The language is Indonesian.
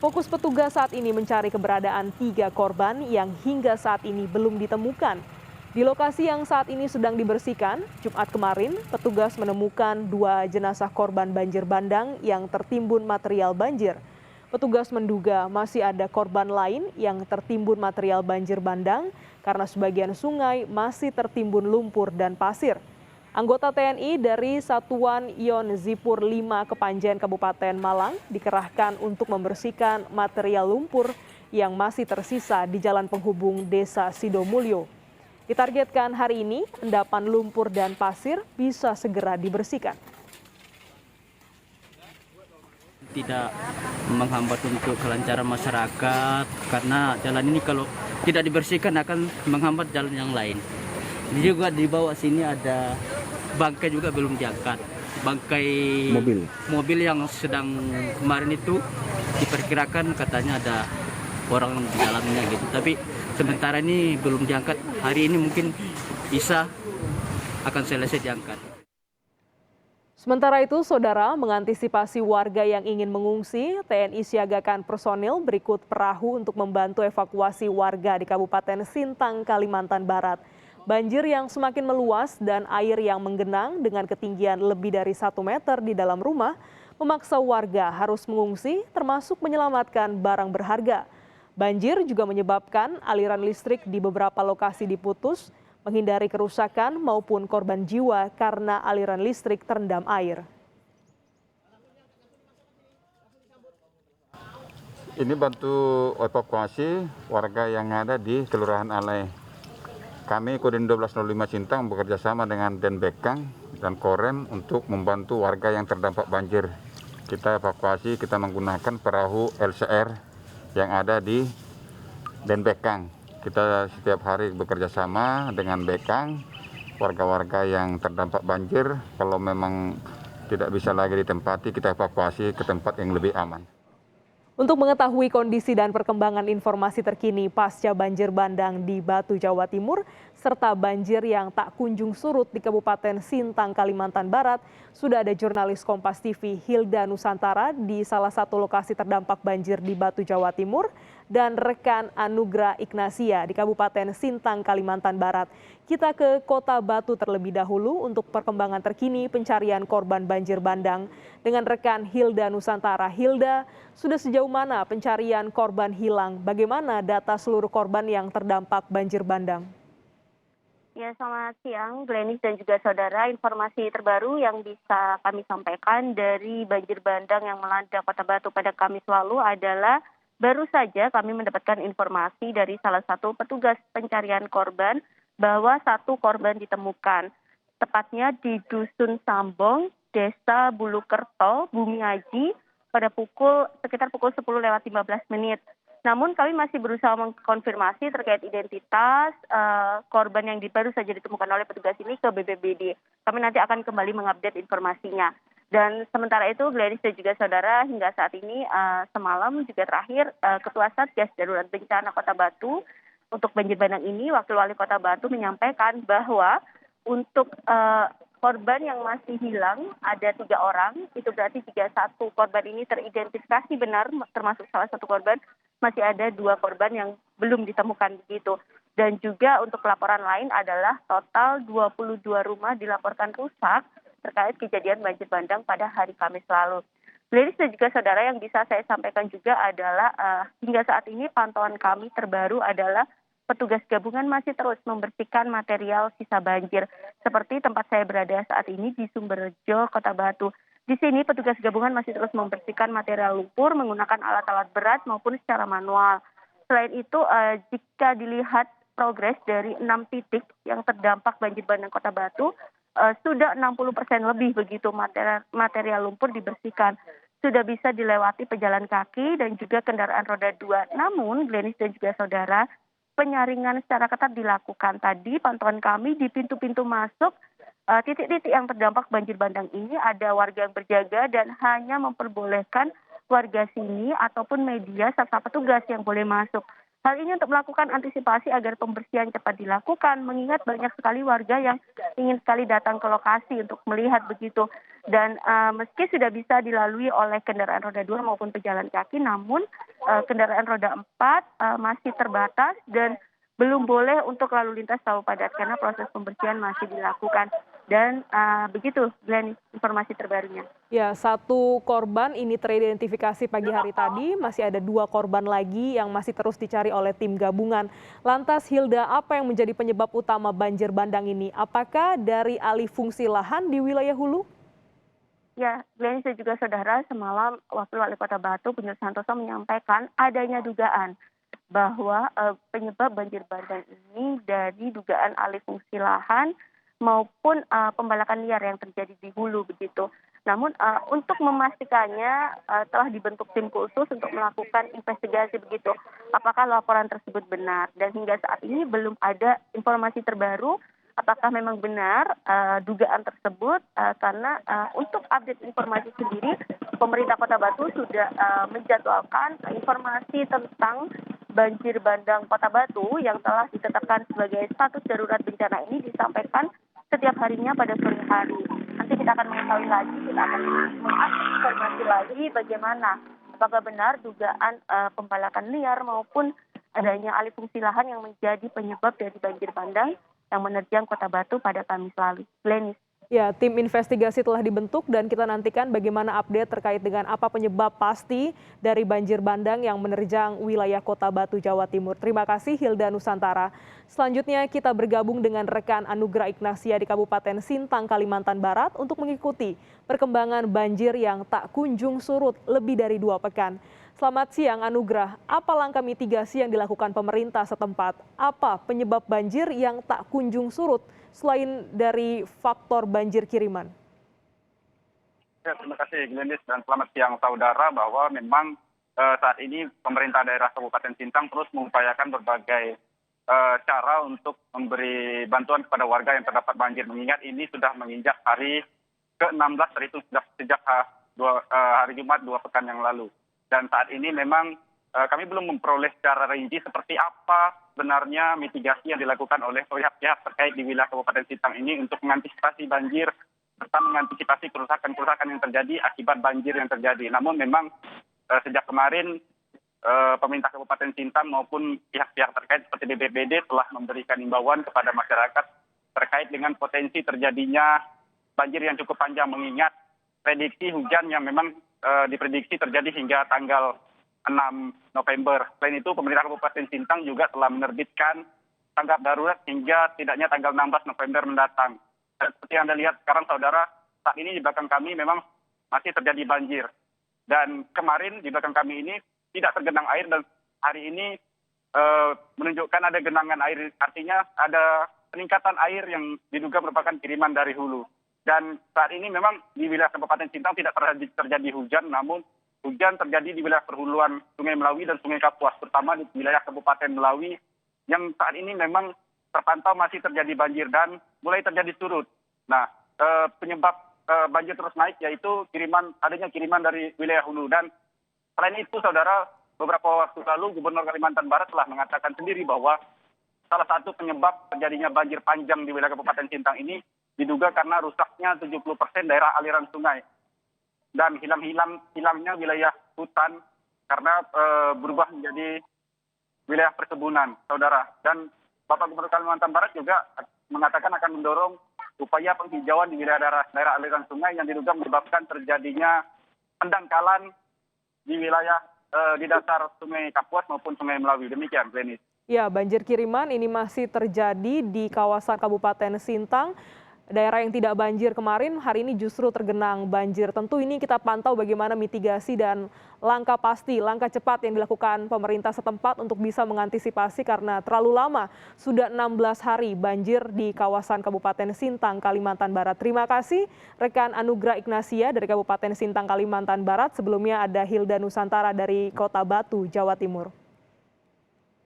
Fokus petugas saat ini mencari keberadaan 3 korban yang hingga saat ini belum ditemukan. Di lokasi yang saat ini sedang dibersihkan, Jumat kemarin, petugas menemukan 2 jenazah korban banjir bandang yang tertimbun material banjir. Petugas menduga masih ada korban lain yang tertimbun material banjir bandang karena sebagian sungai masih tertimbun lumpur dan pasir. Anggota TNI dari Satuan Ion Zipur 5 Kepanjen Kabupaten Malang dikerahkan untuk membersihkan material lumpur yang masih tersisa di jalan penghubung Desa Sidomulyo. Ditargetkan hari ini, endapan lumpur dan pasir bisa segera dibersihkan. Tidak menghambat untuk kelancaran masyarakat karena jalan ini kalau tidak dibersihkan akan menghambat jalan yang lain. Juga di bawah sini ada bangkai juga belum diangkat. Bangkai mobil yang sedang kemarin itu diperkirakan katanya ada orang di dalamnya gitu. Tapi sementara ini belum diangkat. Hari ini mungkin bisa akan selesai diangkat. Sementara itu, saudara, mengantisipasi warga yang ingin mengungsi, TNI siagakan personil berikut perahu untuk membantu evakuasi warga di Kabupaten Sintang, Kalimantan Barat. Banjir yang semakin meluas dan air yang menggenang dengan ketinggian lebih dari 1 meter di dalam rumah memaksa warga harus mengungsi termasuk menyelamatkan barang berharga. Banjir juga menyebabkan aliran listrik di beberapa lokasi diputus, menghindari kerusakan maupun korban jiwa karena aliran listrik terendam air. Ini bantu evakuasi warga yang ada di Kelurahan Alai. Kami Kodim 1205 Sintang bekerja sama dengan Denbekang dan Korem untuk membantu warga yang terdampak banjir. Kita evakuasi, kita menggunakan perahu LCR yang ada di Denbekang. Kita setiap hari bekerja sama dengan Bekang, warga-warga yang terdampak banjir. Kalau memang tidak bisa lagi ditempati, kita evakuasi ke tempat yang lebih aman. Untuk mengetahui kondisi dan perkembangan informasi terkini pasca banjir bandang di Batu, Jawa Timur, serta banjir yang tak kunjung surut di Kabupaten Sintang, Kalimantan Barat, sudah ada jurnalis Kompas TV Hilda Nusantara di salah satu lokasi terdampak banjir di Batu, Jawa Timur, dan rekan Anugrah Ignasia di Kabupaten Sintang, Kalimantan Barat. Kita ke Kota Batu terlebih dahulu untuk perkembangan terkini pencarian korban banjir bandang dengan rekan Hilda Nusantara. Hilda, sudah sejauh mana pencarian korban hilang? Bagaimana data seluruh korban yang terdampak banjir bandang? Ya, selamat siang, Glenis dan juga saudara. Informasi terbaru yang bisa kami sampaikan dari banjir bandang yang melanda Kota Batu pada Kamis lalu adalah baru saja kami mendapatkan informasi dari salah satu petugas pencarian korban bahwa 1 korban ditemukan, tepatnya di Dusun Sambong, Desa Bulukerto, Bumiaji, pada sekitar pukul 10:15. Namun kami masih berusaha mengkonfirmasi terkait identitas korban yang baru saja ditemukan oleh petugas ini ke BPBD. Kami nanti akan kembali mengupdate informasinya. Dan sementara itu, Gladys dan juga saudara, hingga saat ini semalam juga terakhir Ketua Satgas Darurat Bencana Kota Batu untuk banjir bandang ini, Wakil Wali Kota Batu menyampaikan bahwa untuk korban yang masih hilang ada 3 orang, itu berarti jika 1 korban ini teridentifikasi benar, termasuk salah satu korban, masih ada 2 korban yang belum ditemukan begitu. Dan juga untuk laporan lain adalah total 22 rumah dilaporkan rusak terkait kejadian banjir bandang pada hari Kamis lalu. Ladies dan juga saudara, yang bisa saya sampaikan juga adalah hingga saat ini pantauan kami terbaru adalah petugas gabungan masih terus membersihkan material sisa banjir. Seperti tempat saya berada saat ini di Sumberjo, Kota Batu. Di sini petugas gabungan masih terus membersihkan material lumpur menggunakan alat-alat berat maupun secara manual. Selain itu, jika dilihat progres dari 6 titik yang terdampak banjir bandang Kota Batu, sudah 60% lebih begitu material lumpur dibersihkan. Sudah bisa dilewati pejalan kaki dan juga kendaraan roda 2. Namun, Glenis dan juga saudara, penyaringan secara ketat dilakukan. Tadi pantauan kami di pintu-pintu masuk titik-titik yang terdampak banjir bandang ini ada warga yang berjaga dan hanya memperbolehkan warga sini ataupun media serta petugas yang boleh masuk. Hal ini untuk melakukan antisipasi agar pembersihan cepat dilakukan, mengingat banyak sekali warga yang ingin sekali datang ke lokasi untuk melihat begitu. Dan meski sudah bisa dilalui oleh kendaraan roda 2 maupun pejalan kaki, namun kendaraan roda 4 masih terbatas dan belum boleh untuk lalu lintas terlalu padat karena proses pembersihan masih dilakukan. Dan begitu, Glenn, informasi terbarunya. Ya, 1 korban ini teridentifikasi pagi hari tadi, masih ada 2 korban lagi yang masih terus dicari oleh tim gabungan. Lantas Hilda, apa yang menjadi penyebab utama banjir bandang ini? Apakah dari alih fungsi lahan di wilayah hulu? Ya, Glenn dan juga saudara, semalam Wakil Wali Kota Batu, Punyut Santoso menyampaikan adanya dugaan bahwa penyebab banjir bandang ini dari dugaan alih fungsi lahan maupun pembalakan liar yang terjadi di hulu begitu. Namun untuk memastikannya telah dibentuk tim khusus untuk melakukan investigasi begitu. Apakah laporan tersebut benar? Dan hingga saat ini belum ada informasi terbaru apakah memang benar dugaan tersebut karena untuk update informasi sendiri pemerintah Kota Batu sudah menjadwalkan informasi tentang banjir bandang Kota Batu yang telah ditetapkan sebagai status darurat bencana ini disampaikan setiap harinya pada sore hari. Nanti kita akan mengetahui lagi, kita akan mengupdate informasi lagi bagaimana apakah benar dugaan pembalakan liar maupun adanya alih fungsi lahan yang menjadi penyebab dari banjir bandang yang menerjang Kota Batu pada Kamis lalu. Glenis. Ya, tim investigasi telah dibentuk dan kita nantikan bagaimana update terkait dengan apa penyebab pasti dari banjir bandang yang menerjang wilayah Kota Batu, Jawa Timur. Terima kasih Hilda Nusantara. Selanjutnya kita bergabung dengan rekan Anugrah Ignasia di Kabupaten Sintang, Kalimantan Barat untuk mengikuti perkembangan banjir yang tak kunjung surut lebih dari 2 pekan. Selamat siang Anugrah, apa langkah mitigasi yang dilakukan pemerintah setempat? Apa penyebab banjir yang tak kunjung surut selain dari faktor banjir kiriman? Ya, terima kasih Glenis dan selamat siang saudara, bahwa memang saat ini pemerintah daerah Kabupaten Sintang terus mengupayakan berbagai cara untuk memberi bantuan kepada warga yang terdapat banjir, mengingat ini sudah menginjak hari ke-16 terhitung sejak hari Jumat 2 pekan yang lalu. Dan saat ini memang kami belum memperoleh secara rinci seperti apa sebenarnya mitigasi yang dilakukan oleh pihak-pihak terkait di wilayah Kabupaten Sintang ini untuk mengantisipasi banjir serta mengantisipasi kerusakan-kerusakan yang terjadi akibat banjir yang terjadi. Namun memang sejak kemarin pemerintah Kabupaten Sintang maupun pihak-pihak terkait seperti BPBD telah memberikan imbauan kepada masyarakat terkait dengan potensi terjadinya banjir yang cukup panjang, mengingat prediksi hujan yang memang diprediksi terjadi hingga tanggal 6 November. Selain itu, pemerintah Kabupaten Sintang juga telah menerbitkan tanggap darurat hingga tidaknya tanggal 16 November mendatang. Dan seperti yang Anda lihat sekarang, saudara, saat ini di belakang kami memang masih terjadi banjir. Dan kemarin di belakang kami ini tidak tergenang air, dan hari ini menunjukkan ada genangan air, artinya ada peningkatan air yang diduga merupakan kiriman dari hulu. Dan saat ini memang di wilayah Kabupaten Sintang tidak terjadi hujan, namun hujan terjadi di wilayah perhuluan Sungai Melawi dan Sungai Kapuas, terutama di wilayah Kabupaten Melawi yang saat ini memang terpantau masih terjadi banjir dan mulai terjadi surut. Nah, penyebab banjir terus naik yaitu adanya kiriman dari wilayah hulu. Dan selain itu, saudara, beberapa waktu lalu Gubernur Kalimantan Barat telah mengatakan sendiri bahwa salah satu penyebab terjadinya banjir panjang di wilayah Kabupaten Sintang ini diduga karena rusaknya 70% daerah aliran sungai dan hilangnya wilayah hutan karena berubah menjadi wilayah perkebunan, saudara. Dan Bapak Gubernur Kalimantan Barat juga mengatakan akan mendorong upaya penghijauan di wilayah daerah aliran sungai yang diduga menyebabkan terjadinya pendangkalan di wilayah di dasar Sungai Kapuas maupun Sungai Melawi. Demikian, Glenis. Ya, banjir kiriman ini masih terjadi di kawasan Kabupaten Sintang. Daerah yang tidak banjir kemarin, hari ini justru tergenang banjir. Tentu ini kita pantau bagaimana mitigasi dan langkah cepat yang dilakukan pemerintah setempat untuk bisa mengantisipasi karena terlalu lama. Sudah 16 hari banjir di kawasan Kabupaten Sintang, Kalimantan Barat. Terima kasih rekan Anugrah Ignasia dari Kabupaten Sintang, Kalimantan Barat. Sebelumnya ada Hilda Nusantara dari Kota Batu, Jawa Timur.